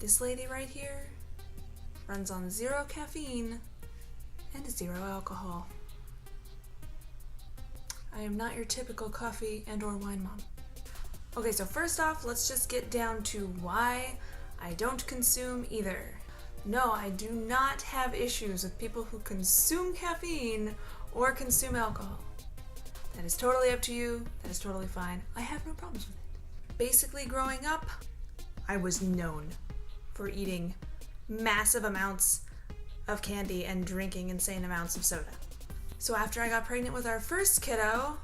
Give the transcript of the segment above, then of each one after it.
This lady right here runs on 0 caffeine and 0 alcohol. I am not your typical coffee and or wine mom. Okay, so first off, let's just get down to why I don't consume either. No, I do not have issues with people who consume caffeine or consume alcohol. That is totally up to you. That is totally fine. I have no problems with it. Basically, growing up, I was known for eating massive amounts of candy and drinking insane amounts of soda. So after I got pregnant with our first kiddo,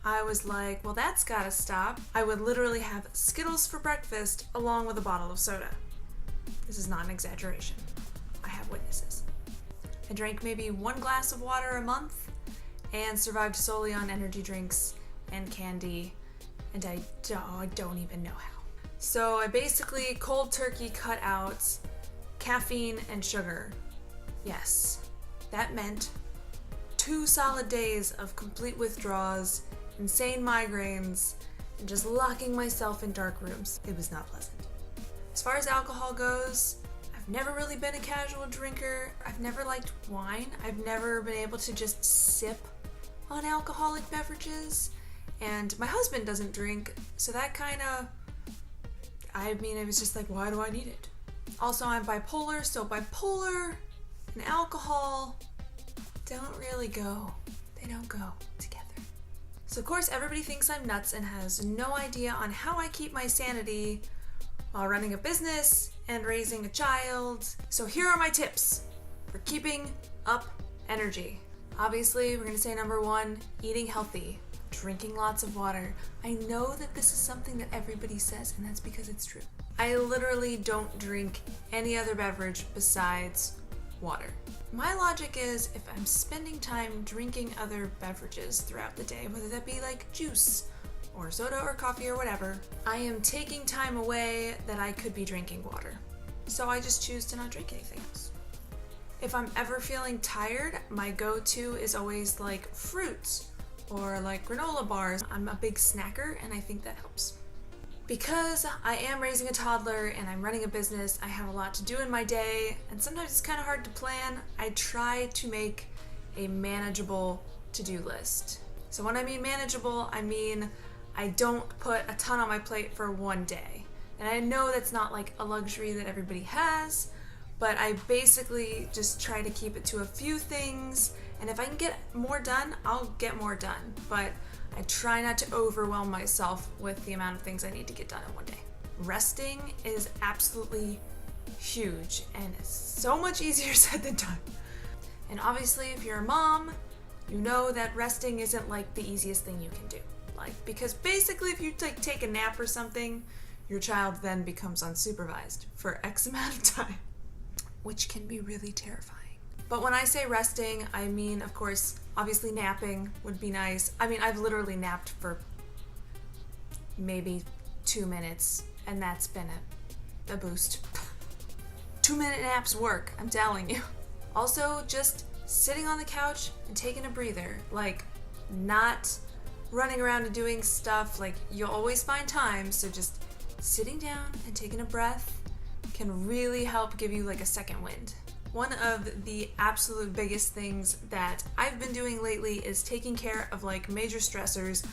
I was like, well, that's gotta stop. I would literally have Skittles for breakfast along with a bottle of soda. This is not an exaggeration. I have witnesses. I drank maybe 1 glass of water a month and survived solely on energy drinks and candy, and I don't even know how. So I basically cold turkey cut out caffeine and sugar. Yes, that meant 2 solid days of complete withdrawals, insane migraines, and just locking myself in dark rooms. It was not pleasant. As far as alcohol goes, I've never really been a casual drinker. I've never liked wine. I've never been able to just sip on alcoholic beverages. And my husband doesn't drink, so that it was just like, why do I need it? Also, I'm bipolar, so bipolar and alcohol don't really go. They don't go together. So of course everybody thinks I'm nuts and has no idea on how I keep my sanity while running a business and raising a child. So here are my tips for keeping up energy. Obviously, we're gonna say number 1, eating healthy, drinking lots of water. I know that this is something that everybody says, and that's because it's true. I literally don't drink any other beverage besides water. My logic is if I'm spending time drinking other beverages throughout the day, whether that be like juice or soda or coffee or whatever, I am taking time away that I could be drinking water. So I just choose to not drink anything else. If I'm ever feeling tired, my go-to is always like fruits or like granola bars. I'm a big snacker and I think that helps. Because I am raising a toddler and I'm running a business, I have a lot to do in my day, and sometimes it's kind of hard to plan. I try to make a manageable to-do list. So when I mean manageable, I mean I don't put a ton on my plate for one day. And I know that's not like a luxury that everybody has, but I basically just try to keep it to a few things, and if I can get more done, I'll get more done. But I try not to overwhelm myself with the amount of things I need to get done in one day. Resting is absolutely huge, and it's so much easier said than done. And obviously, if you're a mom, you know that resting isn't like the easiest thing you can do. Because basically if you take a nap or something, your child then becomes unsupervised for X amount of time, which can be really terrifying. But when I say resting, I mean, of course, obviously napping would be nice. I mean, I've literally napped for maybe 2 minutes, and that's been a boost. 2-minute naps work, I'm telling you. Also, just sitting on the couch and taking a breather, not running around and doing stuff. You'll always find time, so just sitting down and taking a breath can really help give you a second wind. One of the absolute biggest things that I've been doing lately is taking care of major stressors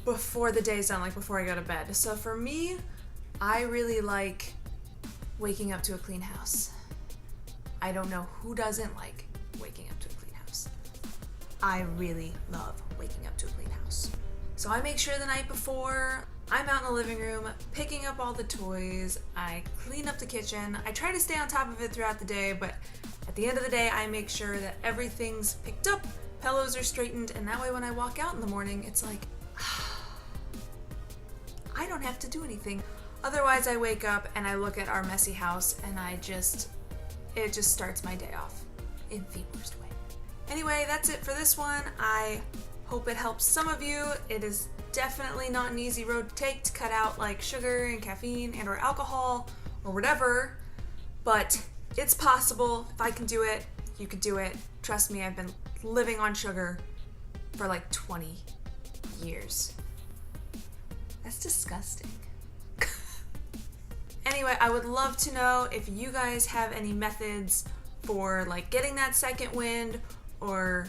before the day's done, before I go to bed. So for me, I really like waking up to a clean house. I don't know who doesn't like waking up to a clean house. I really love waking up to a clean house. So I make sure the night before I'm out in the living room picking up all the toys, I clean up the kitchen. I try to stay on top of it throughout the day, but at the end of the day, I make sure that everything's picked up, pillows are straightened, and that way when I walk out in the morning, it's I don't have to do anything. Otherwise, I wake up and I look at our messy house and it just starts my day off in the worst way. Anyway, that's it for this one. I hope it helps some of you. It is definitely not an easy road to take to cut out sugar and caffeine and or alcohol or whatever, but it's possible. If I can do it, you could do it. Trust me, I've been living on sugar for 20 years. That's disgusting. Anyway, I would love to know if you guys have any methods for like getting that second wind or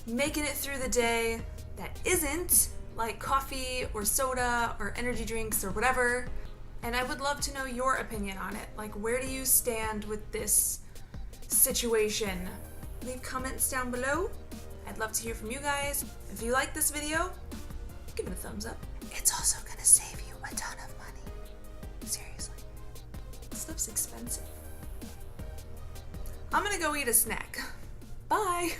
making it through the day that isn't like coffee or soda or energy drinks or whatever. And I would love to know your opinion on it. Like, where do you stand with this situation? Leave comments down below. I'd love to hear from you guys. If you like this video, give it a thumbs up. It's also gonna save you a ton of money. Seriously. This stuff's expensive. I'm gonna go eat a snack. Bye!